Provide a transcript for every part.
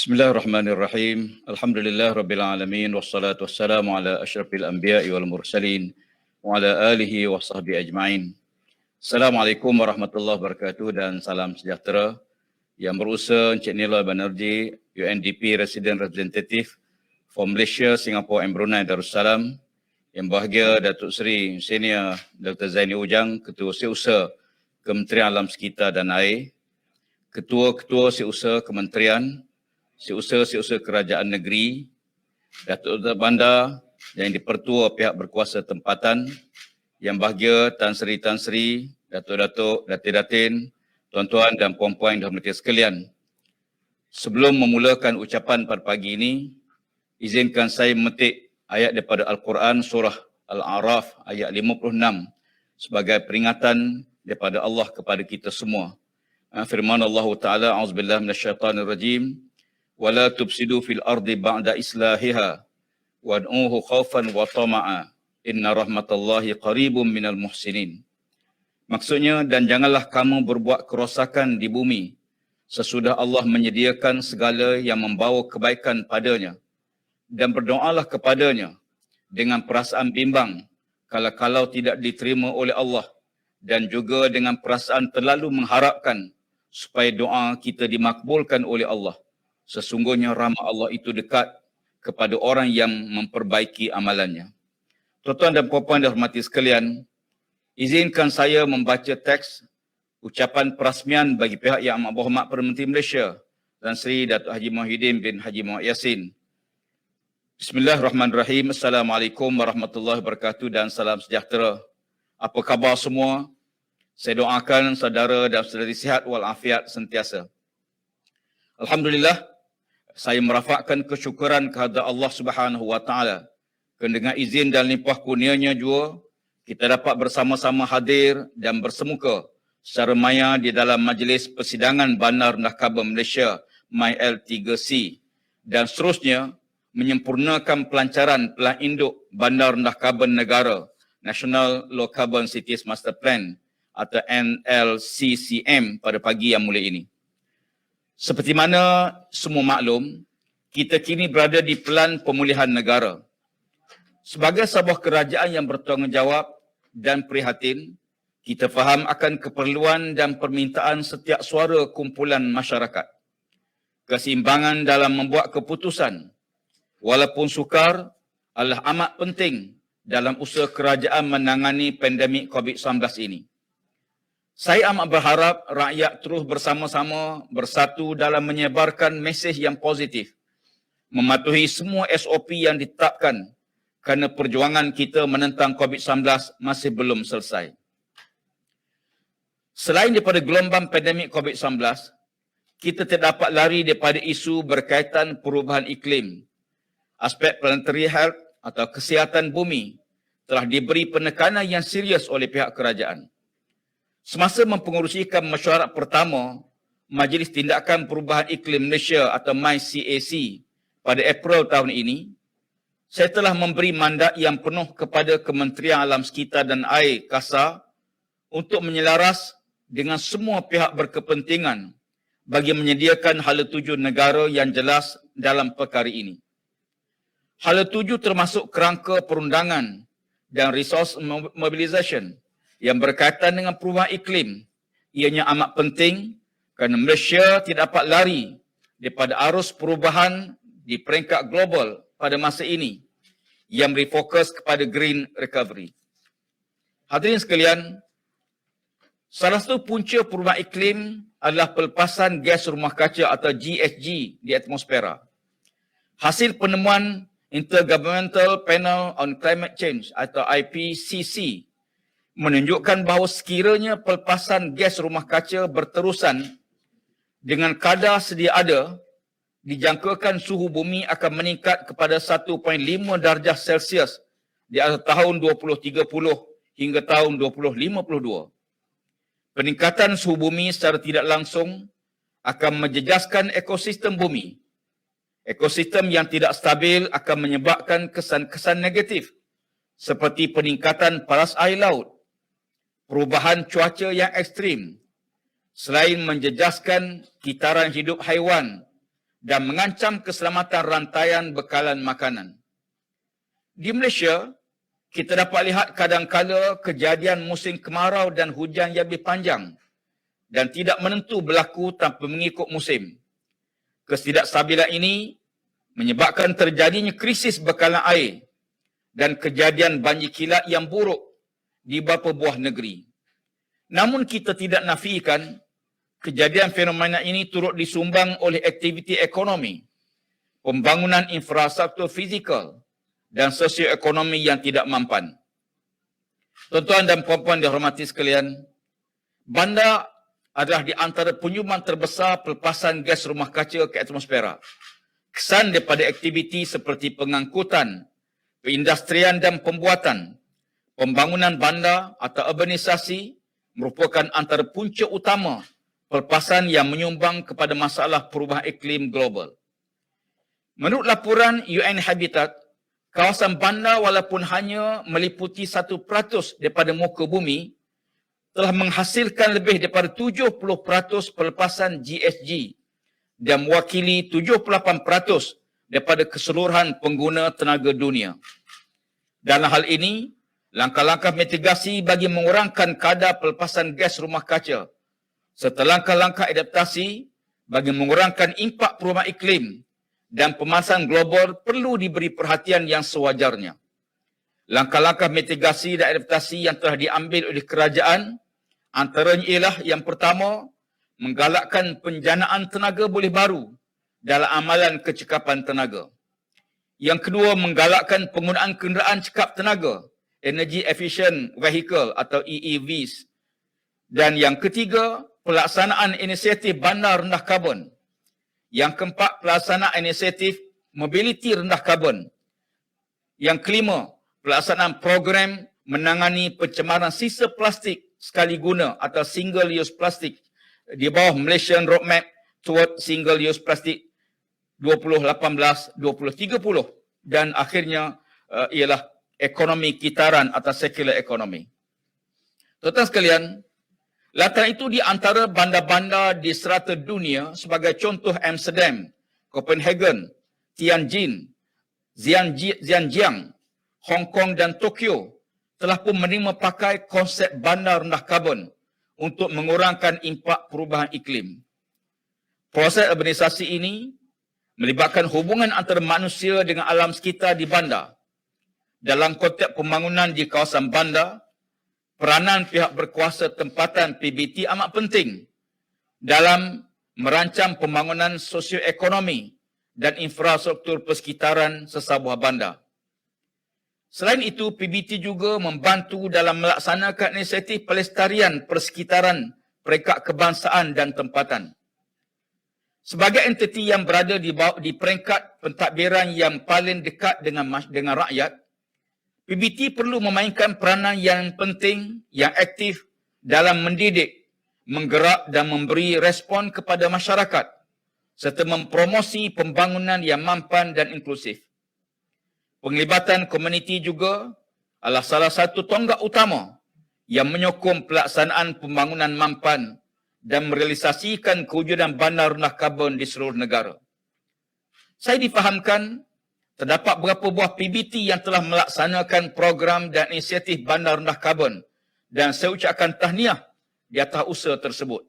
Bismillahirrahmanirrahim. Alhamdulillah rabbil alamin wassalatu wassalamu ala asyrafil anbiya'i wal mursalin wa ala alihi wa sahbihi ajma'in. Assalamualaikum warahmatullahi wabarakatuh dan salam sejahtera. Yang berusaha Encik Nila Banerjee, UNDP Resident Representative for Malaysia, Singapore and Brunei Darussalam. Yang bahagia Datuk Seri Senior Dr. Zaini Ujang, Ketua Setiausaha Kementerian Alam Sekitar dan Air, Ketua-Ketua Setiausaha Kementerian, Setiausaha Kerajaan Negeri, Datuk Bandar yang dipertua pihak berkuasa tempatan, yang bahagia Tan Sri, Datuk-Datuk, Datin-Datin, tuan-tuan dan puan-puan yang dihormati sekalian. Sebelum memulakan ucapan pada pagi ini, izinkan saya memetik ayat daripada Al-Quran surah Al-A'raf ayat 56 sebagai peringatan daripada Allah kepada kita semua. Firman Allah Ta'ala, A'udzubillah minasyaitanirrajim, وَلَا تُبْسِدُوا فِي الْأَرْضِ بَعْدَ إِصْلَاحِهَا وَادْعُوهُ خَوْفًا وَطَمَعًا إِنَّ رَحْمَةَ اللَّهِ قَرِيبٌ مِنَ الْمُحْسِنِينَ. Maksudnya, dan janganlah kamu berbuat kerosakan di bumi sesudah Allah menyediakan segala yang membawa kebaikan padanya, dan berdoalah kepadanya dengan perasaan bimbang kalau tidak diterima oleh Allah, dan juga dengan perasaan terlalu mengharapkan supaya doa kita dimakbulkan oleh Allah. Sesungguhnya rahmat Allah itu dekat kepada orang yang memperbaiki amalannya. Tuan-tuan dan puan-puan dihormati sekalian, izinkan saya membaca teks ucapan perasmian bagi pihak Yang Amat Berhormat Perdana Menteri Malaysia Tan Sri Datuk Haji Muhyiddin bin Haji Muhammad Yassin. Bismillahirrahmanirrahim. Assalamualaikum warahmatullahi wabarakatuh dan salam sejahtera. Apa khabar semua? Saya doakan saudara dan saudari sihat walafiat sentiasa. Alhamdulillah, saya merafakkan kesyukuran kepada Allah Subhanahu wa Ta'ala kerana dengan izin dan limpah kurnianya juga kita dapat bersama-sama hadir dan bersemuka secara maya di dalam Majlis Persidangan Bandar Rendah Karbon Malaysia MyL3C dan seterusnya menyempurnakan pelancaran Pelan Induk Bandar Rendah Karbon Negara National Low Carbon Cities Master Plan atau NLCCM pada pagi yang mulia ini. Seperti mana semua maklum, kita kini berada di pelan pemulihan negara. Sebagai sebuah kerajaan yang bertanggungjawab dan prihatin, kita faham akan keperluan dan permintaan setiap suara kumpulan masyarakat. Keseimbangan dalam membuat keputusan, walaupun sukar, adalah amat penting dalam usaha kerajaan menangani pandemik COVID-19 ini. Saya amat berharap rakyat terus bersama-sama bersatu dalam menyebarkan mesej yang positif, mematuhi semua SOP yang ditetapkan kerana perjuangan kita menentang COVID-19 masih belum selesai. Selain daripada gelombang pandemik COVID-19, kita tidak dapat lari daripada isu berkaitan perubahan iklim. Aspek planetary health atau kesihatan bumi telah diberi penekanan yang serius oleh pihak kerajaan. Semasa mempengerusikan mesyuarat pertama Majlis Tindakan Perubahan Iklim Malaysia atau MyCAC pada April tahun ini, saya telah memberi mandat yang penuh kepada Kementerian Alam Sekitar dan Air (KASA) untuk menyelaras dengan semua pihak berkepentingan bagi menyediakan hala tuju negara yang jelas dalam perkara ini. Hala tuju termasuk kerangka perundangan dan resource mobilisation yang berkaitan dengan perubahan iklim. Ianya amat penting kerana Malaysia tidak dapat lari daripada arus perubahan di peringkat global pada masa ini yang beri fokus kepada green recovery. Hadirin sekalian, salah satu punca perubahan iklim adalah pelepasan gas rumah kaca atau GHG di atmosfera. Hasil penemuan Intergovernmental Panel on Climate Change atau IPCC menunjukkan bahawa sekiranya pelepasan gas rumah kaca berterusan dengan kadar sedia ada, dijangkakan suhu bumi akan meningkat kepada 1.5 darjah Celsius di akhir tahun 2030 hingga tahun 2052. Peningkatan suhu bumi secara tidak langsung akan menjejaskan ekosistem bumi. Ekosistem yang tidak stabil akan menyebabkan kesan-kesan negatif seperti peningkatan paras air laut, perubahan cuaca yang ekstrim, selain menjejaskan kitaran hidup haiwan dan mengancam keselamatan rantaian bekalan makanan. Di Malaysia, kita dapat lihat kadang-kala kejadian musim kemarau dan hujan yang lebih panjang dan tidak menentu berlaku tanpa mengikut musim. Ketidakstabilan ini menyebabkan terjadinya krisis bekalan air dan kejadian banjir kilat yang buruk di beberapa buah negeri. Namun kita tidak nafikan kejadian fenomena ini turut disumbang oleh aktiviti ekonomi, pembangunan infrastruktur fizikal dan sosioekonomi yang tidak mampan. Tuan-tuan dan puan-puan dihormati sekalian, bandar adalah di antara penyumbang terbesar pelepasan gas rumah kaca ke atmosfera. Kesan daripada aktiviti seperti pengangkutan, perindustrian dan pembuatan, pembangunan bandar atau urbanisasi merupakan antara punca utama pelepasan yang menyumbang kepada masalah perubahan iklim global. Menurut laporan UN Habitat, kawasan bandar walaupun hanya meliputi 1% daripada muka bumi, telah menghasilkan lebih daripada 70% pelepasan GHG dan mewakili 78% daripada keseluruhan pengguna tenaga dunia. Dalam hal ini, langkah-langkah mitigasi bagi mengurangkan kadar pelepasan gas rumah kaca serta langkah-langkah adaptasi bagi mengurangkan impak perubahan iklim dan pemanasan global perlu diberi perhatian yang sewajarnya. Langkah-langkah mitigasi dan adaptasi yang telah diambil oleh kerajaan antaranya ialah yang pertama, menggalakkan penjanaan tenaga boleh baru dalam amalan kecekapan tenaga. Yang kedua, menggalakkan penggunaan kenderaan cekap tenaga, Energy Efficient Vehicle atau EEVs. Dan yang ketiga, pelaksanaan inisiatif bandar rendah karbon. Yang keempat, pelaksanaan inisiatif mobility rendah karbon. Yang kelima, pelaksanaan program menangani pencemaran sisa plastik sekali guna atau single use plastik di bawah Malaysian Roadmap toward Single Use Plastic 2018-2030 dan akhirnya ialah ekonomi kitaran atau circular economy. Tuan-tuan sekalian, latar itu di antara bandar-bandar di serata dunia sebagai contoh Amsterdam, Copenhagen, Tianjin, Zhejiang, Hong Kong dan Tokyo telah pun menerima pakai konsep bandar rendah karbon untuk mengurangkan impak perubahan iklim. Proses urbanisasi ini melibatkan hubungan antara manusia dengan alam sekitar di bandar. Dalam konteks pembangunan di kawasan bandar, peranan pihak berkuasa tempatan PBT amat penting dalam merancang pembangunan sosioekonomi dan infrastruktur persekitaran sesabuah bandar. Selain itu, PBT juga membantu dalam melaksanakan inisiatif pelestarian persekitaran peringkat kebangsaan dan tempatan. Sebagai entiti yang berada di peringkat pentadbiran yang paling dekat dengan rakyat, PBT perlu memainkan peranan yang penting, yang aktif dalam mendidik, menggerak dan memberi respon kepada masyarakat serta mempromosi pembangunan yang mampan dan inklusif. Penglibatan komuniti juga adalah salah satu tonggak utama yang menyokong pelaksanaan pembangunan mampan dan merealisasikan kewujudan bandar rendah karbon di seluruh negara. Saya difahamkan terdapat beberapa buah PBT yang telah melaksanakan program dan inisiatif bandar rendah karbon dan saya ucapkan tahniah di atas usaha tersebut.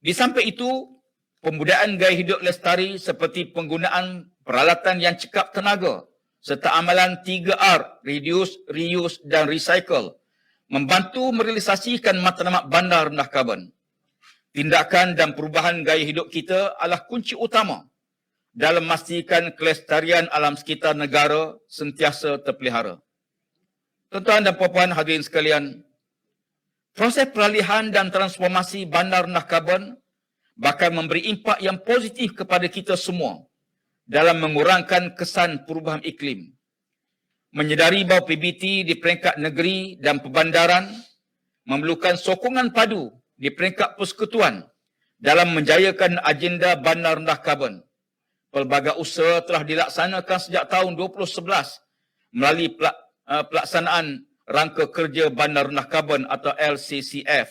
Di samping itu, pembudayaan gaya hidup lestari seperti penggunaan peralatan yang cekap tenaga serta amalan 3R, reduce, reuse dan recycle, membantu merealisasikan matlamat bandar rendah karbon. Tindakan dan perubahan gaya hidup kita adalah kunci utama dalam memastikan kelestarian alam sekitar negara sentiasa terpelihara. Tuan-tuan dan puan-puan hadirin sekalian, proses peralihan dan transformasi bandar rendah karbon bakal memberi impak yang positif kepada kita semua dalam mengurangkan kesan perubahan iklim. Menyedari bahawa PBT di peringkat negeri dan perbandaran memerlukan sokongan padu di peringkat persekutuan dalam menjayakan agenda bandar rendah karbon. Pelbagai usaha telah dilaksanakan sejak tahun 2011 melalui pelaksanaan Rangka Kerja Bandar Rendah Karbon atau LCCF.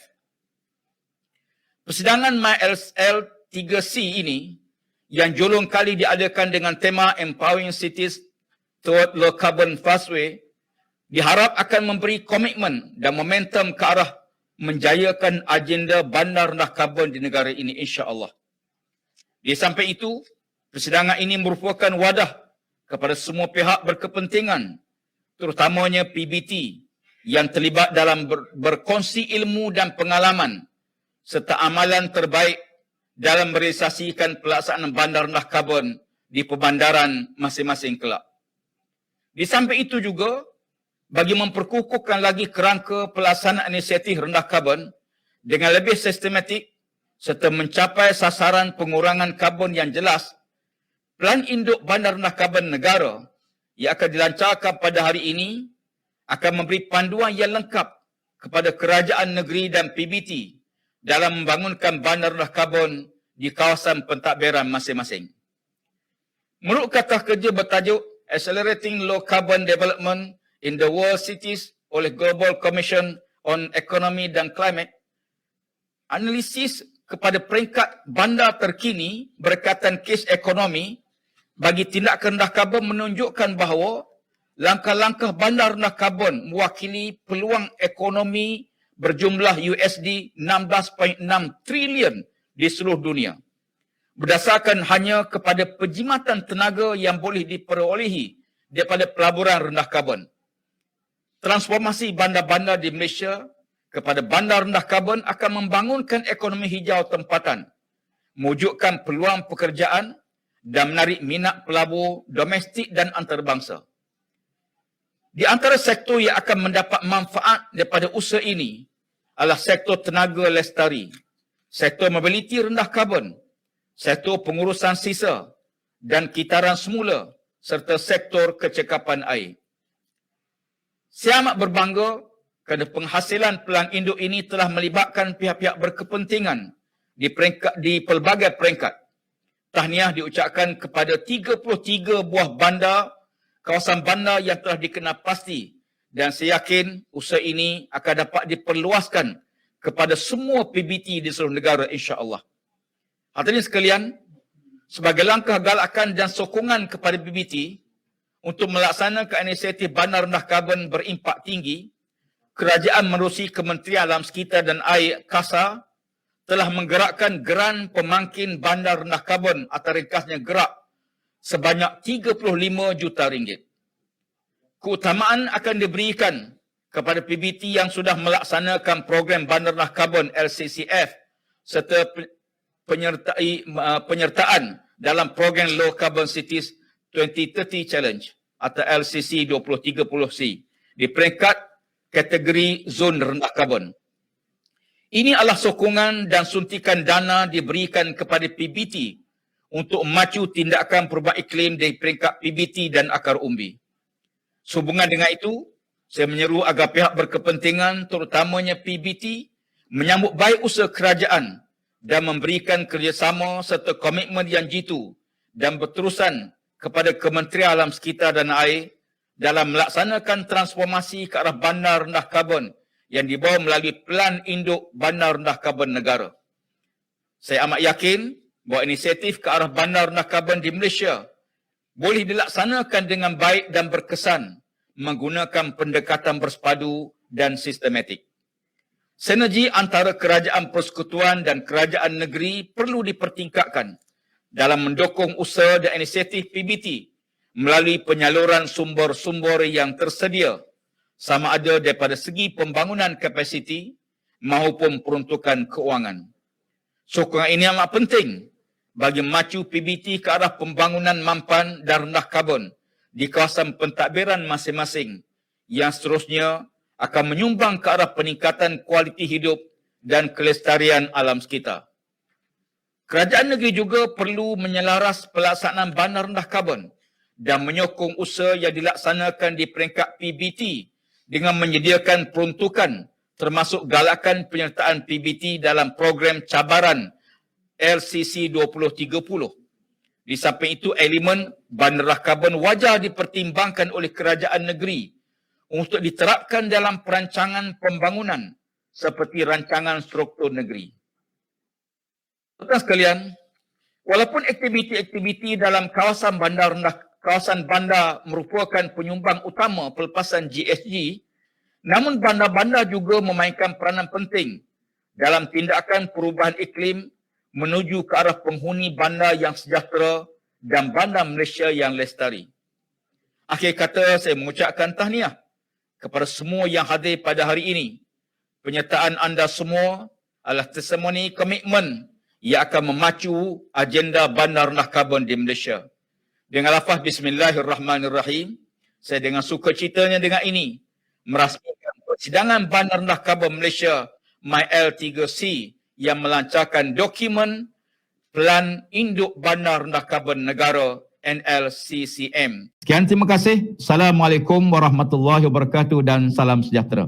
Persidangan MyLL3C ini yang julung kali diadakan dengan tema Empowering Cities Toward Low Carbon Pathway diharap akan memberi komitmen dan momentum ke arah menjayakan agenda bandar rendah karbon di negara ini, insya-Allah. Di samping itu, persidangan ini merupakan wadah kepada semua pihak berkepentingan, terutamanya PBT yang terlibat dalam berkongsi ilmu dan pengalaman serta amalan terbaik dalam merealisasikan pelaksanaan bandar rendah karbon di perbandaran masing-masing kelak. Di samping itu juga, bagi memperkukuhkan lagi kerangka pelaksanaan inisiatif rendah karbon dengan lebih sistematik serta mencapai sasaran pengurangan karbon yang jelas, Pelan Induk Bandar Rendah Karbon Negara yang akan dilancarkan pada hari ini akan memberi panduan yang lengkap kepada kerajaan negeri dan PBT dalam membangunkan bandar rendah karbon di kawasan pentadbiran masing-masing. Menurut kata kerja bertajuk Accelerating Low Carbon Development in the World Cities oleh Global Commission on Economy dan Climate, analisis kepada peringkat bandar terkini berkaitan kes ekonomi bagi tindakan rendah karbon menunjukkan bahawa langkah-langkah bandar rendah karbon mewakili peluang ekonomi berjumlah USD 16.6 trilion di seluruh dunia. Berdasarkan hanya kepada penjimatan tenaga yang boleh diperolehi daripada pelaburan rendah karbon. Transformasi bandar-bandar di Malaysia kepada bandar rendah karbon akan membangunkan ekonomi hijau tempatan, mewujudkan peluang pekerjaan dan menarik minat pelabur domestik dan antarabangsa. Di antara sektor yang akan mendapat manfaat daripada usaha ini adalah sektor tenaga lestari, sektor mobiliti rendah karbon, sektor pengurusan sisa dan kitaran semula serta sektor kecekapan air. Saya amat berbangga kerana penghasilan Pelan Induk ini telah melibatkan pihak-pihak berkepentingan di pelbagai peringkat. Tahniah diucapkan kepada 33 buah bandar, kawasan bandar yang telah dikenal pasti, dan saya yakin usaha ini akan dapat diperluaskan kepada semua PBT di seluruh negara, insya-Allah. Hadirin sekalian, sebagai langkah galakan dan sokongan kepada PBT untuk melaksanakan inisiatif bandar rendah karbon berimpak tinggi, kerajaan menerusi Kementerian Alam Sekitar dan Air (KASA) telah menggerakkan geran pemangkin bandar rendah karbon atau ringkasnya gerak sebanyak 35 juta ringgit. Keutamaan akan diberikan kepada PBT yang sudah melaksanakan program bandar rendah karbon LCCF serta penyertaan dalam program Low Carbon Cities 2030 Challenge atau LCC 2030C di peringkat kategori zon rendah karbon. Ini adalah sokongan dan suntikan dana diberikan kepada PBT untuk memacu tindakan perubahan iklim dari peringkat PBT dan akar umbi. Sehubungan dengan itu, saya menyeru agar pihak berkepentingan terutamanya PBT menyambut baik usaha kerajaan dan memberikan kerjasama serta komitmen yang jitu dan berterusan kepada Kementerian Alam Sekitar dan Air dalam melaksanakan transformasi ke arah bandar rendah karbon yang dibawa melalui Pelan Induk Bandar Rendah Karbon Negara. Saya amat yakin bahawa inisiatif ke arah bandar rendah karbon di Malaysia boleh dilaksanakan dengan baik dan berkesan menggunakan pendekatan bersepadu dan sistematik. Sinergi antara kerajaan persekutuan dan kerajaan negeri perlu dipertingkatkan dalam mendukung usaha dan inisiatif PBT melalui penyaluran sumber-sumber yang tersedia sama ada daripada segi pembangunan kapasiti maupun peruntukan keuangan. Sokongan ini amat penting bagi memacu PBT ke arah pembangunan mampan dan rendah karbon di kawasan pentadbiran masing-masing yang seterusnya akan menyumbang ke arah peningkatan kualiti hidup dan kelestarian alam sekitar. Kerajaan negeri juga perlu menyelaras pelaksanaan bandar rendah karbon dan menyokong usaha yang dilaksanakan di peringkat PBT dengan menyediakan peruntukan termasuk galakan penyertaan PBT dalam program cabaran LCC 2030. Di samping itu, elemen bandar rendah karbon wajar dipertimbangkan oleh kerajaan negeri untuk diterapkan dalam perancangan pembangunan seperti rancangan struktur negeri. Tuan sekalian, Walaupun aktiviti-aktiviti dalam kawasan bandar merupakan penyumbang utama pelepasan GHG, namun bandar-bandar juga memainkan peranan penting dalam tindakan perubahan iklim menuju ke arah penghuni bandar yang sejahtera dan bandar Malaysia yang lestari. Akhir kata, saya mengucapkan tahniah kepada semua yang hadir pada hari ini. Penyertaan anda semua adalah testimoni komitmen yang akan memacu agenda bandar rendah karbon di Malaysia. Dengan lafaz Bismillahirrahmanirrahim, saya dengan sukacitanya dengan ini merasmikan persidangan bandar rendah karbon Malaysia MyL3C yang melancarkan dokumen Pelan Induk Bandar Rendah Karbon Negara NLCCM. Sekian, terima kasih. Assalamualaikum warahmatullahi wabarakatuh dan salam sejahtera.